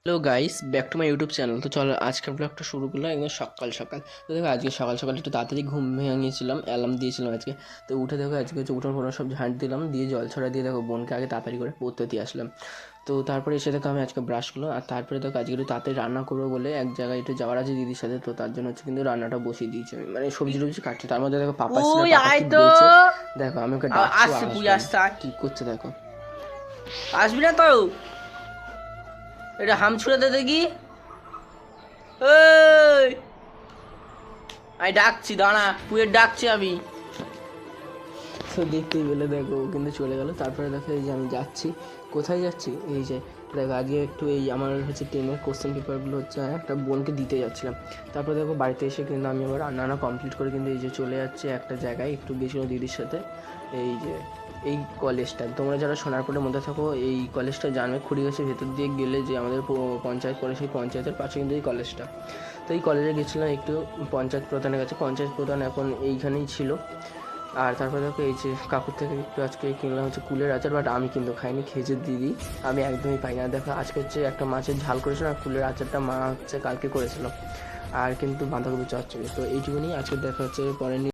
Hello guys, back to my YouTube channel. তো চলো আজকের ব্লগটা শুরু করলাম একদম সকাল সকাল। তো দেখো আজকে সকাল সকাল একটু তাড়াতাড়ি ঘুম ভেঙেছিলাম, অ্যালার্ম দিয়েছিলাম আজকে। তো উঠে দেখো আজকে হচ্ছে উঠোন ফোটন সব ঝাঁট দিলাম, দিয়ে জল ছড়া দিয়ে দেখো বোনকে আগে তাড়াতাড়ি করে পড়তে দিয়ে আসলাম। তো তারপরে এসে দেখো আমি আজকে ব্রাশ করলাম, আর তারপরে দেখো আজকে একটু তাড়াতাড়ি রান্না করবো বলে এক জায়গায় একটু যাওয়ার আছে দিদির সাথে। তো তার জন্য হচ্ছে কিন্তু রান্নাটা বসিয়ে দিয়েছি আমি, মানে সবজি টবজি কাটছি। তার মধ্যে দেখো পাপা এসেছিল, ওই পাপা আয় কি তো। বলছে দেখো, আমি ওকে ডাকছি আসছে তুই আসছে আয়। কি করছে দেখো। আসবি না তো? এটা হাম ছুড়ে দে দেখি। ওই আমি ডাকছি, দাঁড়া, পুয়ের ডাকছি আমি। তো দেখতেই পেলে দেখো ও কিন্তু চলে গেল। তারপরে দেখো এই যে আমি যাচ্ছি, কোথায় যাচ্ছি এই যে দেখো আজকে একটু এই আমার হচ্ছে 10-এর কোশ্চেন পেপারগুলো হচ্ছে একটা বোনকে দিতে যাচ্ছিলাম। তারপরে দেখো বাড়িতে এসে কিন্তু আমি আবার রান্না কমপ্লিট করে কিন্তু এই যে চলে যাচ্ছি একটা জায়গায়, একটু গেছিলো দিদির সাথে। এই যে এই কলেজটা, তোমরা যারা সোনারপুরের মধ্যে থাকো এই কলেজটা জানবে, খুঁড়িগাছের ভেতর দিয়ে গেলে যে আমাদের পঞ্চায়েত পড়ে, সেই পঞ্চায়েতের পাশে কিন্তু এই কলেজটা। তো এই কলেজে গেছিলাম একটু পঞ্চায়েত প্রধানের কাছে। পঞ্চায়েত প্রধান এখন এইখানেই ছিল। আর তারপরে দেখো এই যে কাকুর থেকে একটু আজকে কিনলাম হচ্ছে কুলের আচার, বাট আমি কিন্তু খাইনি, খেয়েছে দিদি। আমি একদমই পাই না। দেখো আজকে হচ্ছে একটা মাছের ঝাল করেছিল, আর কুলের আচারটা মা হচ্ছে কালকে করেছিল, আর কিন্তু বাঁধাকপি চচ্চড়ি। তো এইটুকুনি আজকে দেখা হচ্ছে পরে।